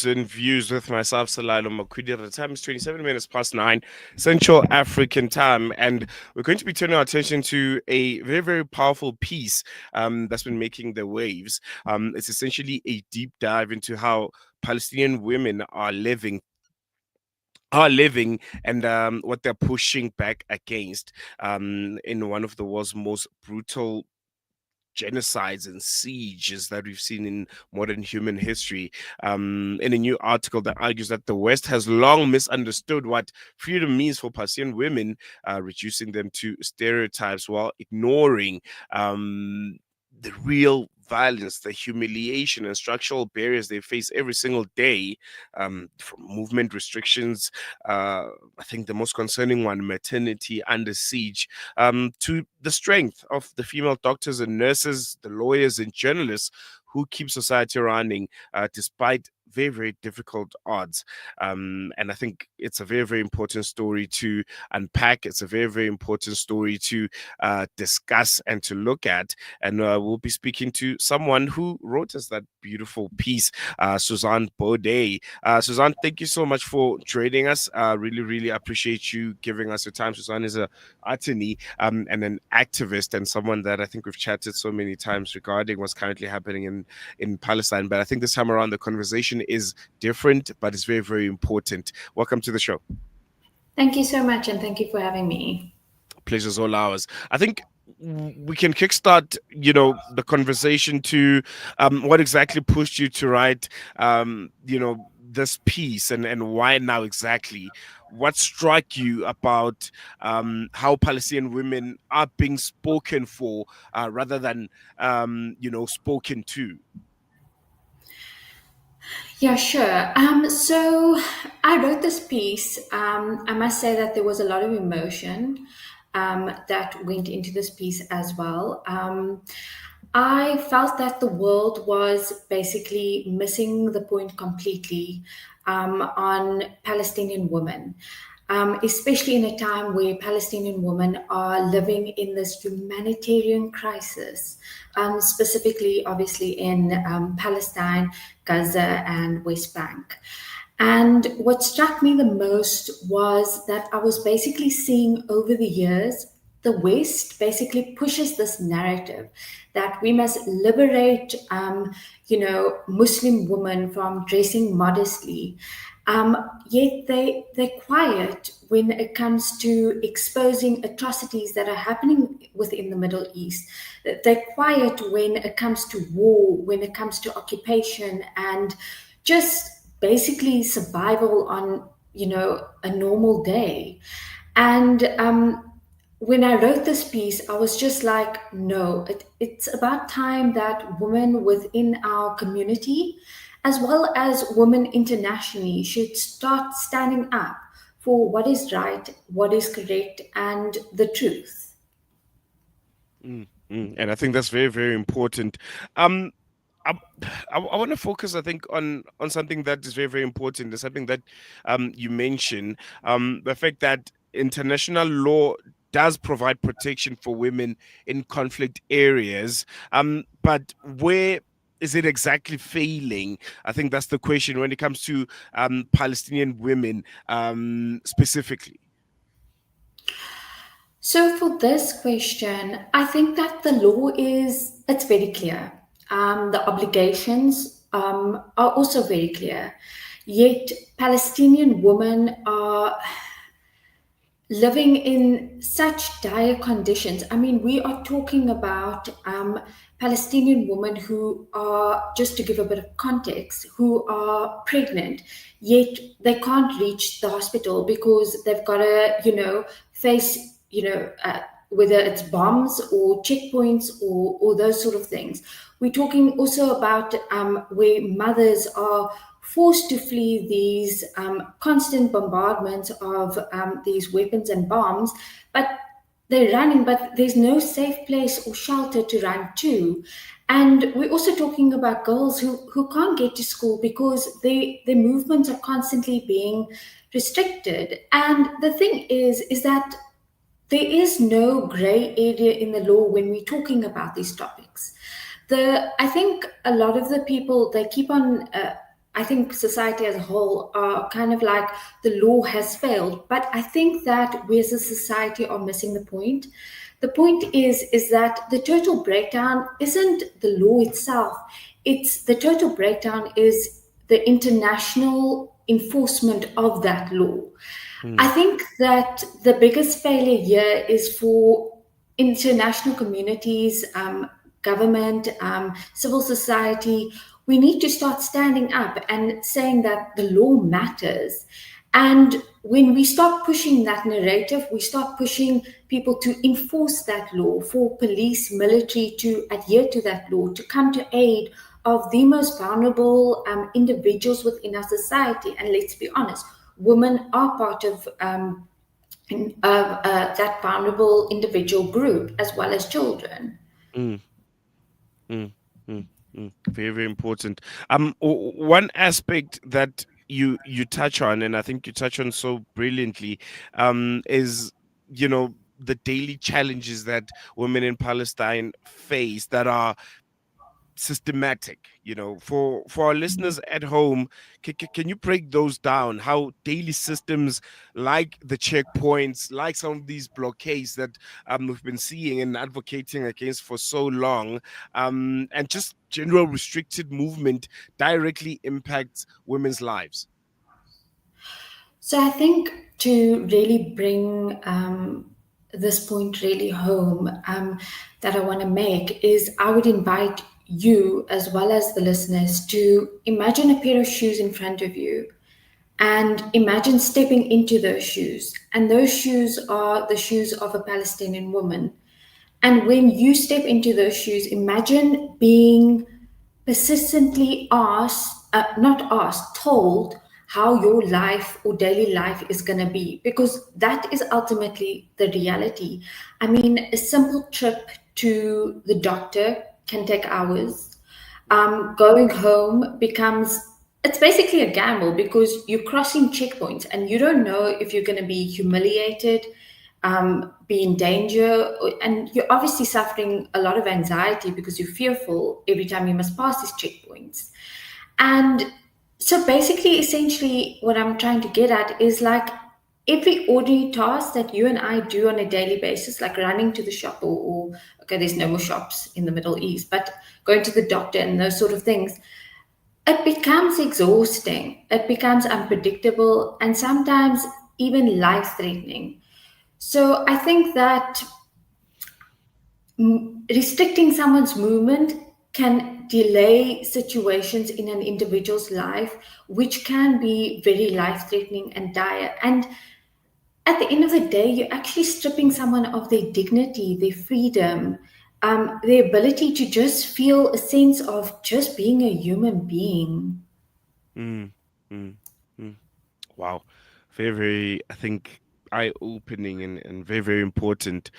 news and views with myself, Salalo Makwidi. The time is 27 minutes past 9 Central African time, and we're going to be turning our attention to a very, very powerful piece that's been making the waves. It's essentially a deep dive into how Palestinian women are living and what they're pushing back against in one of the world's most brutal genocides and sieges that we've seen in modern human history. In a new article that argues that the West has long misunderstood what freedom means for Palestinian women, reducing them to stereotypes while ignoring the real violence, the humiliation, and structural barriers they face every single day, from movement restrictions. I think the most concerning one, maternity under siege, to the strength of the female doctors and nurses, the lawyers and journalists who keep society running despite very, very difficult odds. And I think it's a very, very important story to unpack. It's a very, very important story to discuss and to look at. And we'll be speaking to someone who wrote us that beautiful piece, Sõzarn Barday. Suzanne, thank you so much for joining us. Really, really appreciate you giving us your time. Suzanne is an attorney and an activist, and someone that I think we've chatted so many times regarding what's currently happening in Palestine. But I think this time around the conversation is different, but it's very, very important. Welcome to the show. Thank you so much, and thank you for having me. Pleasure's all ours. I think we can kickstart, the conversation to what exactly pushed you to write, this piece, and why now exactly. What struck you about how Palestinian women are being spoken for rather than, spoken to? Yeah, sure. So I wrote this piece. I must say that there was a lot of emotion that went into this piece as well. I felt that the world was basically missing the point completely on Palestinian women. Especially in a time where Palestinian women are living in this humanitarian crisis, specifically, obviously, in Palestine, Gaza, and West Bank. And what struck me the most was that I was basically seeing over the years the West basically pushes this narrative that we must liberate, Muslim women from dressing modestly. Yet they're quiet when it comes to exposing atrocities that are happening within the Middle East. They're quiet when it comes to war, when it comes to occupation, and just basically survival on, a normal day. And when I wrote this piece, I was just like, no, it's about time that women within our community, as well as women internationally, should start standing up for what is right, what is correct, and the truth. And I think that's very, very important. Um, I, I want to focus, I think, on something that is very, very important. And something that you mentioned, the fact that international law does provide protection for women in conflict areas. But where is it exactly failing? I think that's the question when it comes to Palestinian women specifically. So for this question, I think that the law it's very clear. The obligations are also very clear. Yet Palestinian women are living in such dire conditions. I mean, we are talking about Palestinian women who are, just to give a bit of context, who are pregnant, yet they can't reach the hospital because they've got to, face, whether it's bombs or checkpoints or those sort of things. We're talking also about where mothers are forced to flee these constant bombardments of these weapons and bombs, but they're running, but there's no safe place or shelter to run to. And we're also talking about girls who can't get to school because their movements are constantly being restricted. And the thing is that there is no gray area in the law when we're talking about these topics. I think a lot of the people, they keep on I think society as a whole are kind of like the law has failed. But I think that we as a society are missing the point. The point is that the total breakdown isn't the law itself. It's the total breakdown is the international enforcement of that law. I Mm, think that the biggest failure here is for international communities, government, civil society. We need to start standing up and saying that the law matters. And when we start pushing that narrative, we start pushing people to enforce that law, for police, military to adhere to that law, to come to aid of the most vulnerable individuals within our society. And let's be honest, women are part of that vulnerable individual group as well as children. mm, mm, mm, very, very important. One aspect that you touch on, and I think you touch on so brilliantly, is the daily challenges that women in Palestine face that are systematic. For our listeners at home, can you break those down, how daily systems like the checkpoints, like some of these blockades that we've been seeing and advocating against for so long, and just general restricted movement directly impacts women's lives? So I think to really bring this point really home, that I want to make is I would invite you as well as the listeners to imagine a pair of shoes in front of you and imagine stepping into those shoes. And those shoes are the shoes of a Palestinian woman. And when you step into those shoes, imagine being persistently asked, not asked, told how your life or daily life is going to be, because that is ultimately the reality. I mean, a simple trip to the doctor can take hours. Going home becomes, it's basically a gamble because you're crossing checkpoints and you don't know if you're going to be humiliated, be in danger, and you're obviously suffering a lot of anxiety because you're fearful every time you must pass these checkpoints. And so basically, essentially, what I'm trying to get at is like every ordinary task that you and I do on a daily basis, like running to the shop, or okay, there's no more shops in the Middle East, but going to the doctor and those sort of things, it becomes exhausting, it becomes unpredictable, and sometimes even life threatening. So I think that restricting someone's movement can delay situations in an individual's life, which can be very life threatening and dire. And at the end of the day, you're actually stripping someone of their dignity, their freedom, their ability to just feel a sense of just being a human being. Mm, mm, mm. Wow, very, very, I think, eye-opening and very, very important.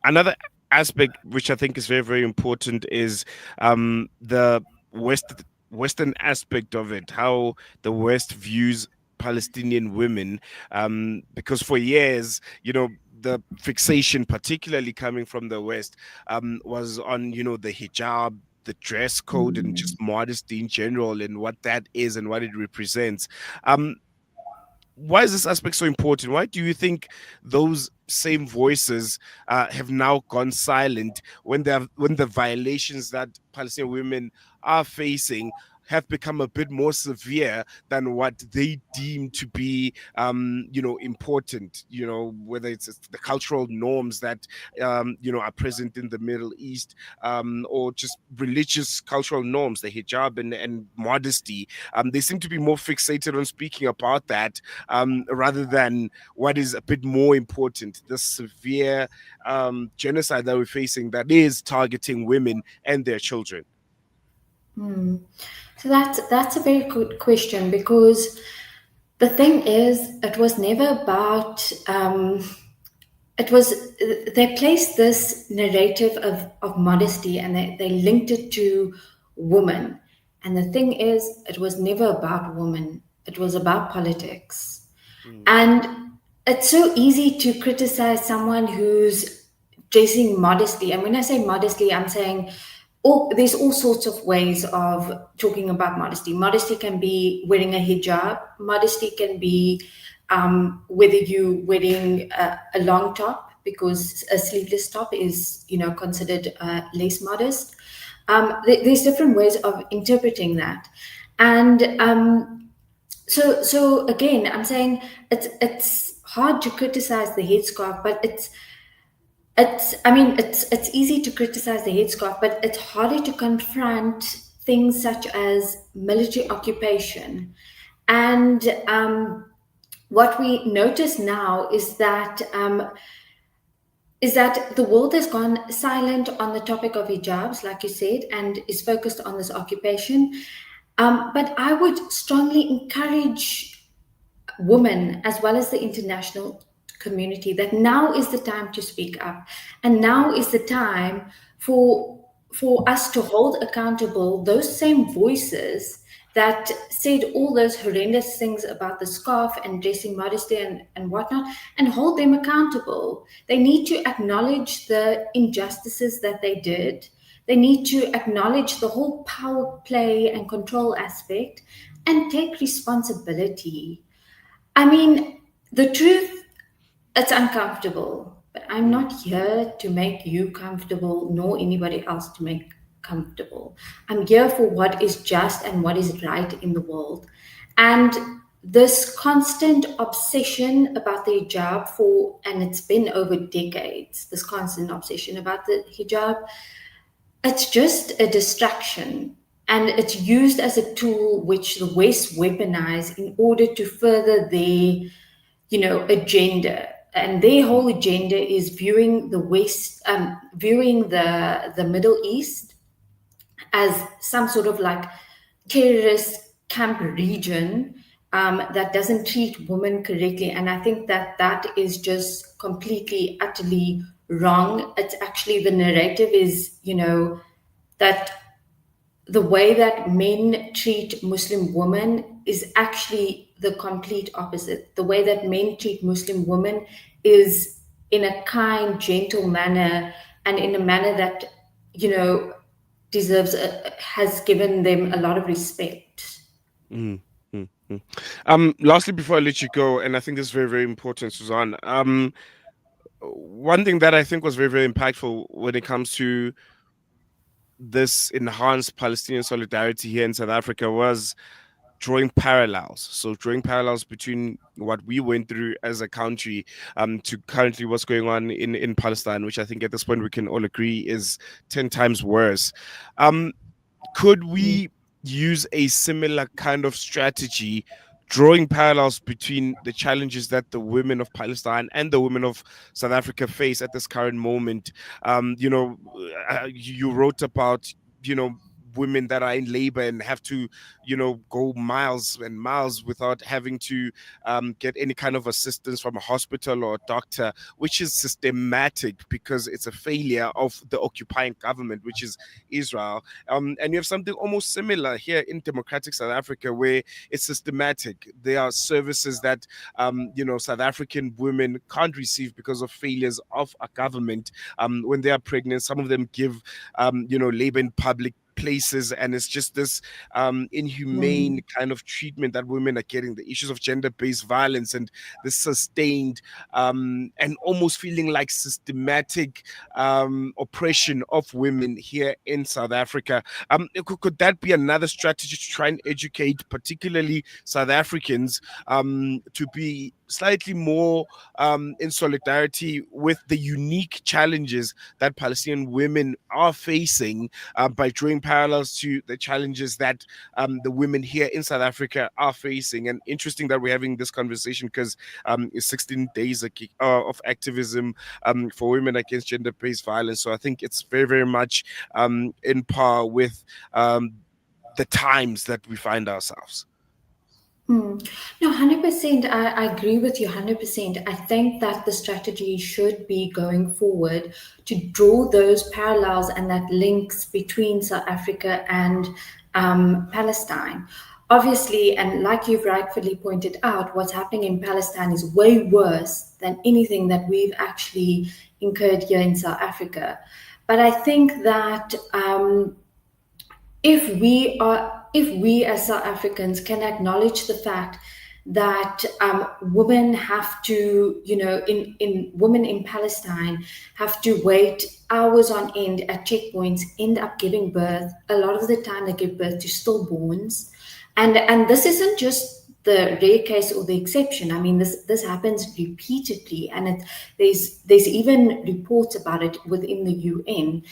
Another aspect which I think is very, very important is the West Western aspect of it, how the West views Palestinian women, because for years, the fixation, particularly coming from the West, was on, the hijab, the dress code, and just modesty in general, and what that is and what it represents. Um, why is this aspect so important? Why do you think those same voices have now gone silent when the violations that Palestinian women are facing have become a bit more severe than what they deem to be, important? Whether it's the cultural norms that are present in the Middle East, or just religious cultural norms, the hijab and modesty. They seem to be more fixated on speaking about that, rather than what is a bit more important, the severe genocide that we're facing that is targeting women and their children. So that's a very good question because the thing is, it was never about. It was they placed this narrative of modesty and they linked it to women. And the thing is, it was never about women. It was about politics. Mm, And it's so easy to criticize someone who's dressing modestly. And when I say modestly, I'm saying there's all sorts of ways of talking about modesty. Modesty can be wearing a hijab. Modesty can be whether you wearing a long top, because a sleeveless top is, considered less modest. There's different ways of interpreting that, and so again, I'm saying it's hard to criticize the headscarf, but it's easy to criticize the headscarf, but it's harder to confront things such as military occupation. And what we notice now is that the world has gone silent on the topic of hijabs, like you said, and is focused on this occupation. But I would strongly encourage women as well as the international community that now is the time to speak up, and now is the time for us to hold accountable those same voices that said all those horrendous things about the scarf and dressing modesty and whatnot, and hold them accountable. They need to acknowledge the injustices that they did. They need to acknowledge the whole power play and control aspect and take responsibility. I mean, the truth, it's uncomfortable, but I'm Mm. not here to make you comfortable, nor anybody else to make comfortable. I'm here for what is just and what is right in the world. And this constant obsession about the hijab and it's been over decades, this constant obsession about the hijab, it's just a distraction, and it's used as a tool which the West weaponize in order to further their, agenda. And their whole agenda is viewing the West, viewing the Middle East as some sort of like terrorist camp region that doesn't treat women correctly. And I think that is just completely, utterly wrong. It's actually, the narrative is, that the way that men treat Muslim women is actually the complete opposite. The way that men treat Muslim women is in a kind, gentle manner, and in a manner that, deserves, has given them a lot of respect. Mm, mm, mm. Lastly, before I let you go, and I think this is very, very important, Suzanne. One thing that I think was very, very impactful when it comes to this enhanced Palestinian solidarity here in South Africa was drawing parallels. So drawing parallels between what we went through as a country to currently what's going on in Palestine, which I think at this point we can all agree is 10 times worse. Could we use a similar kind of strategy, drawing parallels between the challenges that the women of Palestine and the women of South Africa face at this current moment? You wrote about, women that are in labor and have to, go miles and miles without having to get any kind of assistance from a hospital or a doctor, which is systematic because it's a failure of the occupying government, which is Israel. And you have something almost similar here in democratic South Africa, where it's systematic. There are services that, South African women can't receive because of failures of a government. When they are pregnant, some of them give, labor in public places, and it's just this inhumane kind of treatment that women are getting, the issues of gender-based violence and the sustained and almost feeling like systematic oppression of women here in South Africa. Could that be another strategy to try and educate particularly South Africans to be slightly more in solidarity with the unique challenges that Palestinian women are facing, by drawing parallels to the challenges that the women here in South Africa are facing? And interesting that we're having this conversation because it's 16 days of activism for women against gender-based violence. So I think it's very, very much in par with the times that we find ourselves. No, 100%. I agree with you 100%. I think that the strategy should be going forward to draw those parallels and that links between South Africa and Palestine. Obviously, and like you've rightfully pointed out, what's happening in Palestine is way worse than anything that we've actually incurred here in South Africa. But I think that if we as South Africans can acknowledge the fact that women have to, in women in Palestine have to wait hours on end at checkpoints, end up giving birth. A lot of the time, they give birth to stillborns, and this isn't just the rare case or the exception. I mean, this happens repeatedly, and there's even reports about it within the UN.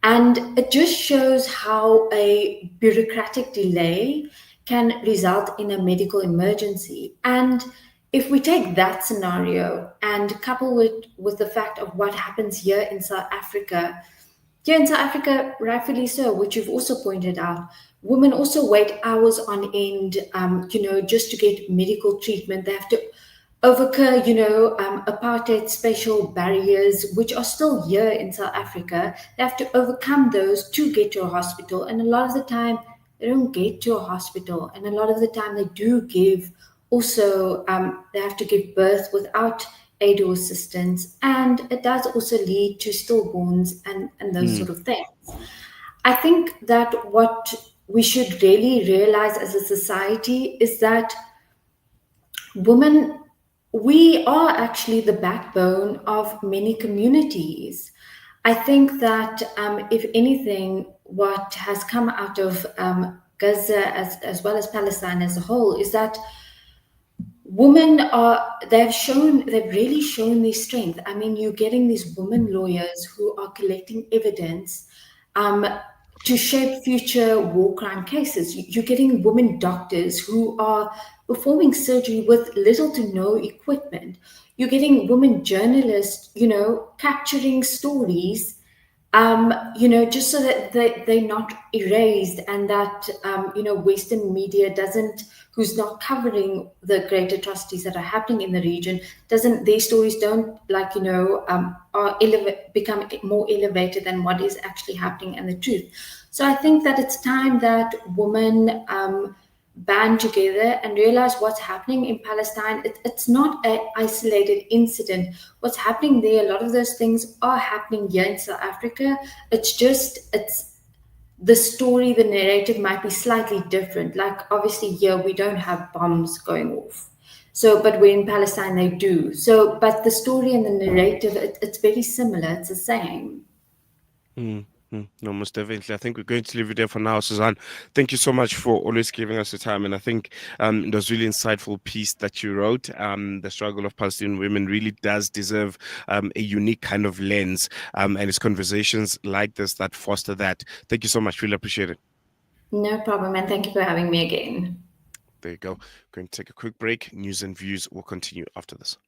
And it just shows how a bureaucratic delay can result in a medical emergency. And if we take that scenario and couple it with the fact of what happens here in South Africa, rightfully so, which you've also pointed out, women also wait hours on end, just to get medical treatment. They have to overcome, apartheid spatial barriers, which are still here in South Africa. They have to overcome those to get to a hospital. And a lot of the time, they don't get to a hospital. And a lot of the time, they do give also, they have to give birth without aid or assistance. And it does also lead to stillborns and those sort of things. I think that what we should really realize as a society is that women, we are actually the backbone of many communities. I think that if anything, what has come out of Gaza as well as Palestine as a whole is that they've really shown their strength. I mean, you're getting these women lawyers who are collecting evidence to shape future war crime cases. You're getting women doctors who are performing surgery with little to no equipment. You're getting women journalists, capturing stories, just so that they're not erased, and that, Western media who's not covering the great atrocities that are happening in the region, their stories don't become more elevated than what is actually happening and the truth. So I think that it's time that women band together and realize what's happening in Palestine. It's not an isolated incident. What's happening there, a lot of those things are happening here in South Africa. It's the story, the narrative might be slightly different. Like, obviously here we don't have bombs going off. So, but we're in Palestine, they do. So, but the story and the narrative, it's very similar. It's the same. No, most definitely. I think we're going to leave it there for now, Suzanne. Thank you so much for always giving us your time. And I think it was really insightful piece that you wrote. The struggle of Palestinian women really does deserve a unique kind of lens. And it's conversations like this that foster that. Thank you so much. Really appreciate it. No problem. And thank you for having me again. There you go. Going to take a quick break. News and views will continue after this.